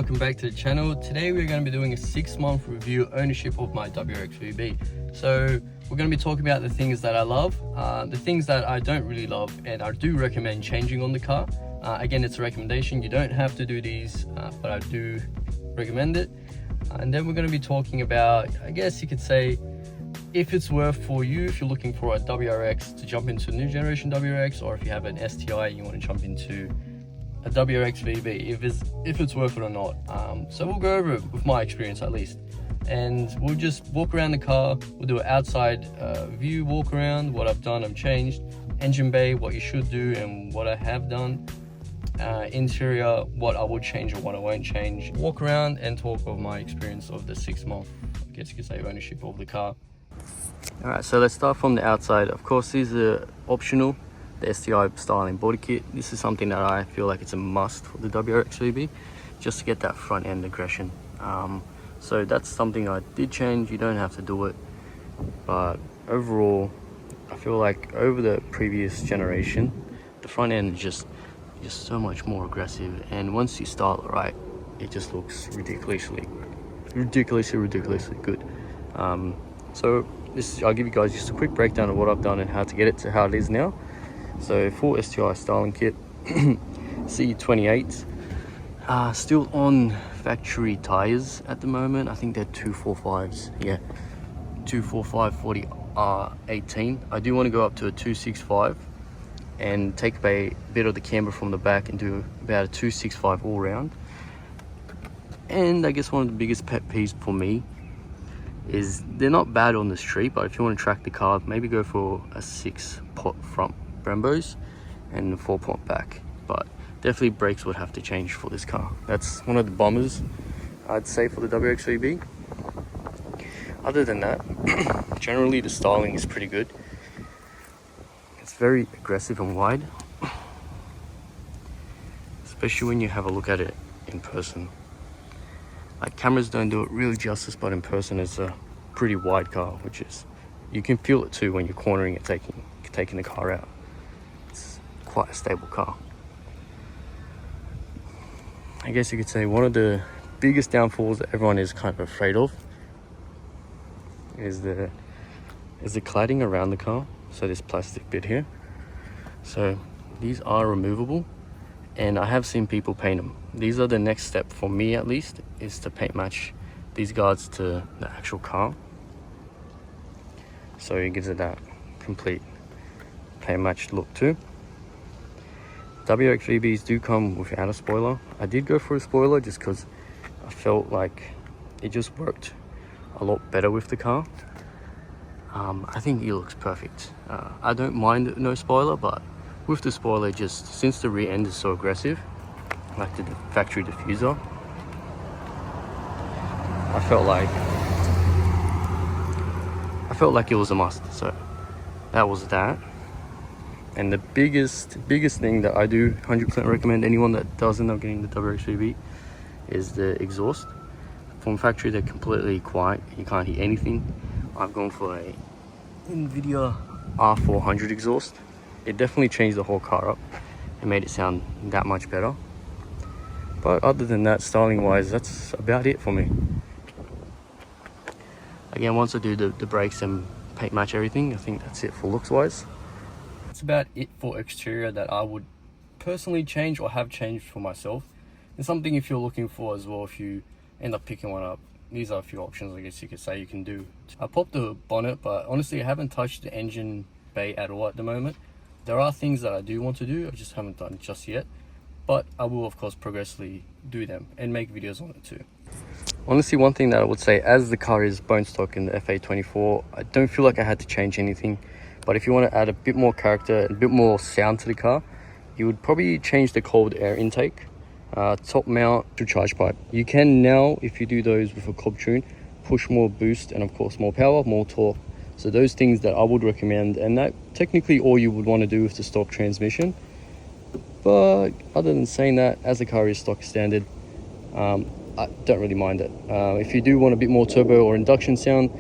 welcome back to the channel. Today we're going to be doing a 6-month review ownership of my WRX VB. So we're going to be talking about the things that I love, the things that I don't really love, and I do recommend changing on the car. Again, it's a recommendation, you don't have to do these, but I do recommend it. And then we're going to be talking about, I guess you could say, if it's worth for you, if you're looking for a WRX to jump into a new generation WRX, or if you have an STI and you want to jump into a WRX VB, if it's worth it or not. So we'll go over it with my experience at least, and we'll just walk around the car. We'll do an outside view walk around, what I've done, I've changed, engine bay, what you should do and what I have done, interior, what I would change or what I won't change, walk around and talk of my experience of the 6-month, I guess you could say, ownership of the car. Alright, so let's start from the outside. Of course, these are optional, the STI styling body kit. This is something that I feel like it's a must for the WRX VB, just to get that front end aggression. So that's something I did change. You don't have to do it, but overall I feel like over the previous generation, the front end is just so much more aggressive, and once you style it right, it just looks ridiculously good. So I'll give you guys just a quick breakdown of what I've done and how to get it to how it is now. So full STI styling kit, C28, still on factory tires at the moment. I think they're 245s, yeah, 245 40 R18. I do want to go up to a 265 and take a bit of the camber from the back and do about a 265 all round. And I guess one of the biggest pet peeves for me is they're not bad on the street, but if you want to track the car, maybe go for a 6-pot front Brembos and a 4-pot back. But definitely brakes would have to change for this car. That's one of the bombers I'd say for the WRX VB. Other than that, generally the styling is pretty good. It's very aggressive and wide, especially when you have a look at it in person. Like, cameras don't do it really justice, but in person it's a pretty wide car, which is, you can feel it too when you're cornering it, taking the car out. It's quite a stable car. I guess you could say one of the biggest downfalls that everyone is kind of afraid of is the cladding around the car. So this plastic bit here, so these are removable, and I have seen people paint them. These are the next step for me, at least, is to paint match these guards to the actual car, so it gives it that complete paint matched look too. WRX VBs do come without a spoiler. I did go for a spoiler just because I felt like it just worked a lot better with the car. I think it looks perfect. I don't mind no spoiler, but with the spoiler, just since the rear end is so aggressive, like the factory diffuser, I felt like it was a must. So that was that. And the biggest thing that I do 100% recommend anyone that does end up getting the WRX VB is the exhaust. From factory, they're completely quiet. You can't hear anything. I've gone for a NVIDIA R400 exhaust. It definitely changed the whole car up and made it sound that much better. But other than that, styling wise, that's about it for me. Again, once I do the brakes and paint match everything, I think that's it for looks wise. That's about it for exterior that I would personally change or have changed for myself. And something if you're looking for as well, if you end up picking one up, these are a few options I guess you could say you can do. I popped the bonnet, but honestly I haven't touched the engine bay at all at the moment. There are things that I do want to do, I just haven't done just yet, but I will of course progressively do them and make videos on it too. Honestly, one thing that I would say, as the car is bone stock in the FA24, I don't feel like I had to change anything. But if you want to add a bit more character and a bit more sound to the car, you would probably change the cold air intake, top mount to charge pipe. You can now, if you do those with a cob tune, push more boost and of course more power, more torque. So those things that I would recommend, and that technically all you would want to do with the stock transmission. But other than saying that, as the car is stock standard, I don't really mind it. If you do want a bit more turbo or induction sound,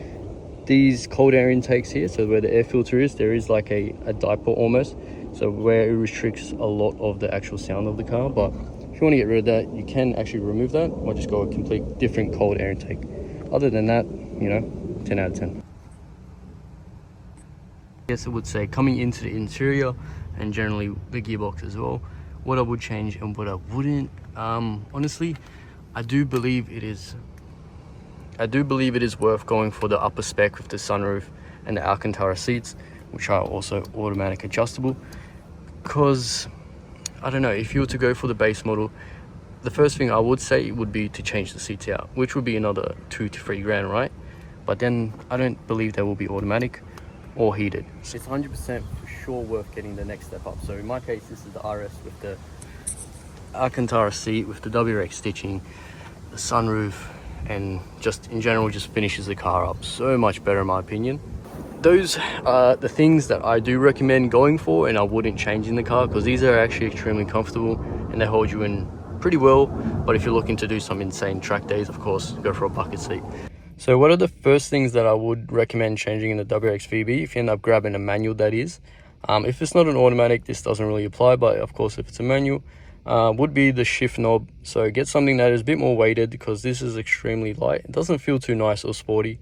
these cold air intakes here, so where the air filter is, there is like a diaper almost, so where it restricts a lot of the actual sound of the car. But if you want to get rid of that, you can actually remove that or just go a complete different cold air intake. Other than that, you know, 10 out of 10. Yes, I would say coming into the interior and generally the gearbox as well, what I would change and what I wouldn't. Honestly, I do believe it is worth going for the upper spec with the sunroof and the Alcantara seats, which are also automatic adjustable. Because I don't know, if you were to go for the base model, the first thing I would say would be to change the seats out, which would be another 2 to 3 grand, right? But then I don't believe they will be automatic or heated. It's 100% for sure worth getting the next step up. So in my case, this is the RS with the Alcantara seat with the WRX stitching, the sunroof, and just in general just finishes the car up so much better in my opinion. Those are the things that I do recommend going for, and I wouldn't change in the car because these are actually extremely comfortable and they hold you in pretty well. But if you're looking to do some insane track days, of course, go for a bucket seat. So what are the first things that I would recommend changing in the WRX VB if you end up grabbing a manual, that is? If it's not an automatic, this doesn't really apply, but of course if it's a manual, would be the shift knob. So get something that is a bit more weighted because this is extremely light. It doesn't feel too nice or sporty.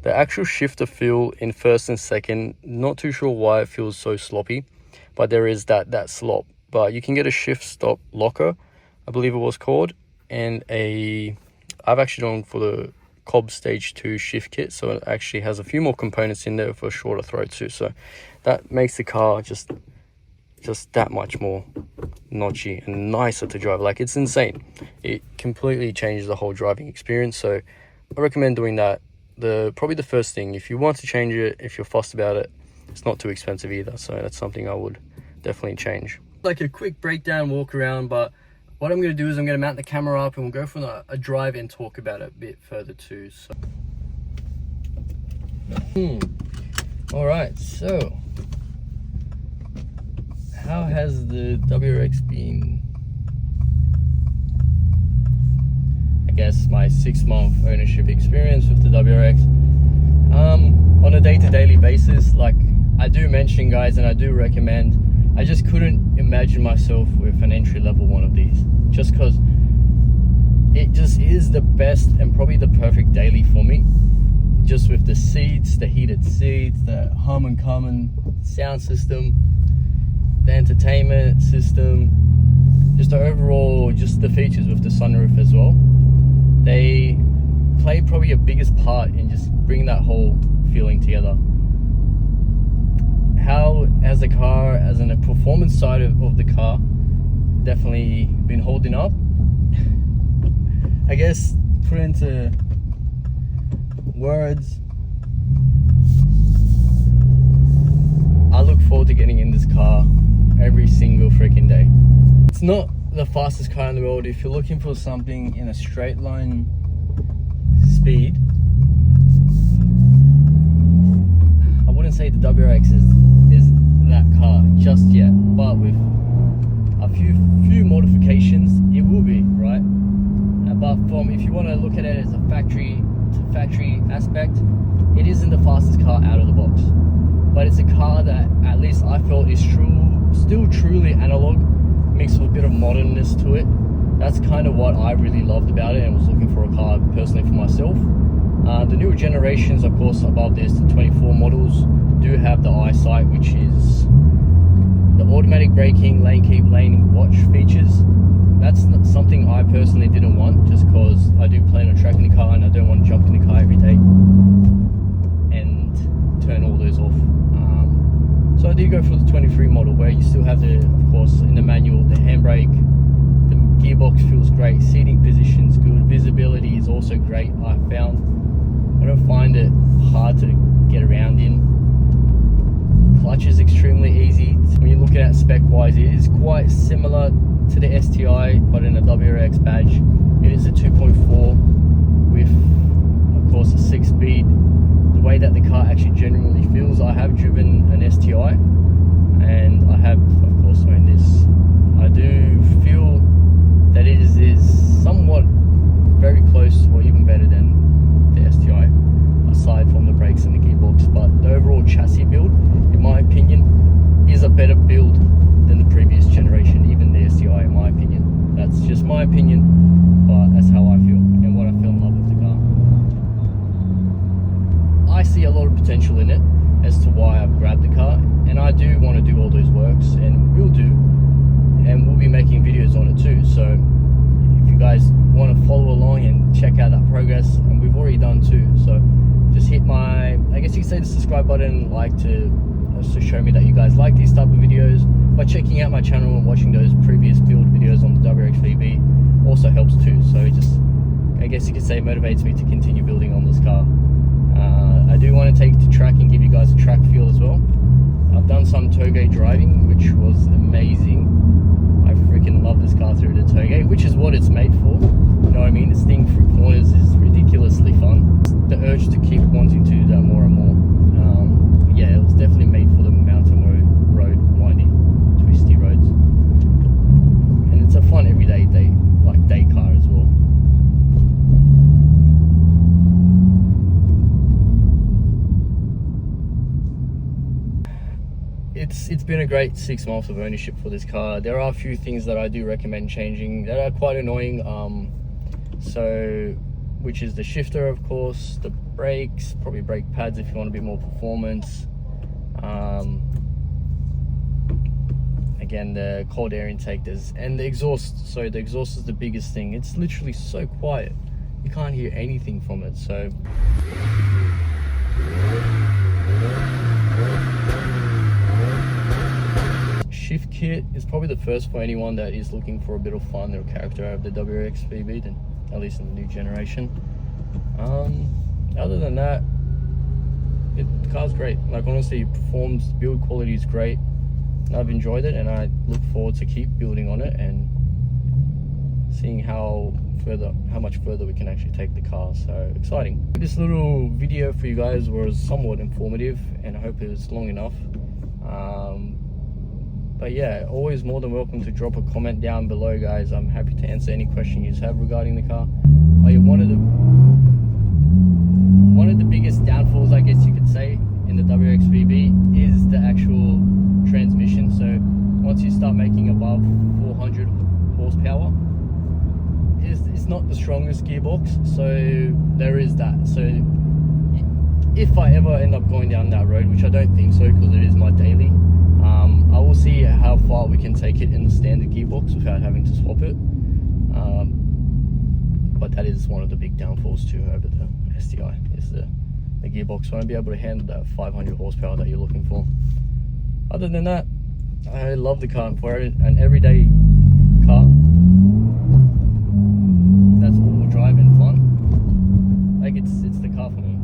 The actual shifter feel in first and second, not too sure why it feels so sloppy, but there is that slop. But you can get a shift stop locker, I believe it was called, and I've actually gone for the Cobb Stage 2 shift kit, so it actually has a few more components in there for a shorter throw too, so that makes the car just that much more notchy and nicer to drive. Like, it's insane. It completely changes the whole driving experience, so I recommend doing that. Probably the first thing, if you want to change it, if you're fussed about it, it's not too expensive either, so that's something I would definitely change. Like a quick breakdown walk around, but what I'm going to do is I'm going to mount the camera up and we'll go for a drive and talk about it a bit further too. So all right, so how has the WRX been? I guess my 6-month ownership experience with the WRX, on a day-to-day basis, like I do mention, guys, and I do recommend, I just couldn't imagine myself with an entry-level one of these, just because it just is the best and probably the perfect daily for me. Just with the seats, the heated seats, the Harman Kardon sound system, the entertainment system, just the overall, just the features with the sunroof as well. They play probably a biggest part in just bringing that whole feeling together. How, as a car, as in a performance side of the car, definitely been holding up. I guess, put into words, I look forward to getting in this car every single freaking day. It's not the fastest car in the world. If you're looking for something in a straight line speed, I wouldn't say the WRX is that car just yet, but with a few modifications it will be, right? But if you want to look at it as a factory to factory aspect, it isn't the fastest car out of the box, but it's a car that at least I felt is still truly analog, mixed with a bit of modernness to it. That's kind of what I really loved about it, and was looking for a car personally for myself. The newer generations, of course, above this, the 24 models do have the eyesight, which is the automatic braking, lane keep, lane watch features. That's not something I personally didn't want, just because I do plan on tracking the car and I don't want to jump in the car every day and turn all those off. So I do go for the 23 model, where you still have the, of course, in the manual, the handbrake, the gearbox feels great, seating position's good, visibility is also great. I found I don't find it hard to get around in. Clutch is extremely easy. When you look at it spec wise, it is quite similar to the STI, but in a WRX badge. It is a 2.4 with, of course, a 6-speed. The way that the car actually genuinely feels, I have driven an STI and I have, of course, owned this. I do feel that it is somewhat very close or even better than the STI, aside from the brakes and the gearbox. But the overall chassis build, in my opinion, is a better build than the previous generation, even the STI, in my opinion. That's It's just my opinion, but that's how I feel and what I fell in love with the car. I see a lot of potential in it as to why I've grabbed the car, and I do want to do all those works, and will do, and we'll be making videos on it too. So if you guys want to follow along and check out that progress, and we've already done too, so just hit my, I guess you could say, the subscribe button and like to also show me that you guys like these type of videos. By checking out my channel and watching those previous build videos on the WRX VB also helps too. So it just, I guess you could say, motivates me to continue building on this car. I do want to take it to track and give you guys a track feel as well. I've done some toe gate driving, which was amazing. I freaking love this car through the toe gate, which is what it's made for. You know what I mean? This thing through corners is ridiculously fun. The urge to keep wanting to do that more and more. Yeah, it was definitely made for the mountain road, windy, twisty roads. And it's a fun everyday day car as well. It's been a great 6 months of ownership for this car. There are a few things that I do recommend changing that are quite annoying. Which is the shifter, of course, the brakes, probably brake pads if you want a bit more performance. Again, the cold air intake, and the exhaust. So the exhaust is the biggest thing. It's literally so quiet, you can't hear anything from it. So shift kit is probably the first for anyone that is looking for a bit of fun or character out of the WRX VB, at least in the new generation. Other than that, the car's great. Like, honestly, it performs, build quality is great, and I've enjoyed it, and I look forward to keep building on it and seeing how much further we can actually take the car. So exciting. This little video for you guys was somewhat informative, and I hope it was long enough. But yeah, always more than welcome to drop a comment down below, guys. I'm happy to answer any question you have regarding the car. One of the biggest downfalls, I guess you could say, in the WRX VB is the actual transmission. So once you start making above 400 horsepower, it's not the strongest gearbox. So there is that. So if I ever end up going down that road, which I don't think so because it is my daily, I will see how far we can take it in the standard gearbox without having to swap it. But that is one of the big downfalls too over the STI, is the gearbox won't be able to handle that 500 horsepower that you're looking for. Other than that, I love the car. For an everyday car that's all-wheel drive and fun, like, it's the car for me.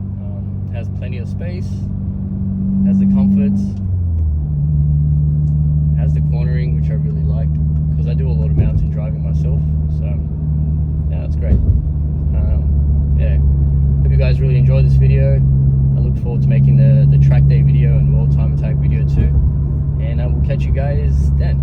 It has plenty of space, has the comforts, has the cornering, which I really like because I do a lot of mountain driving myself. So yeah, it's great. Yeah, hope you guys really enjoyed this video. I look forward to making the track day video and world time attack video too, and I will catch you guys then.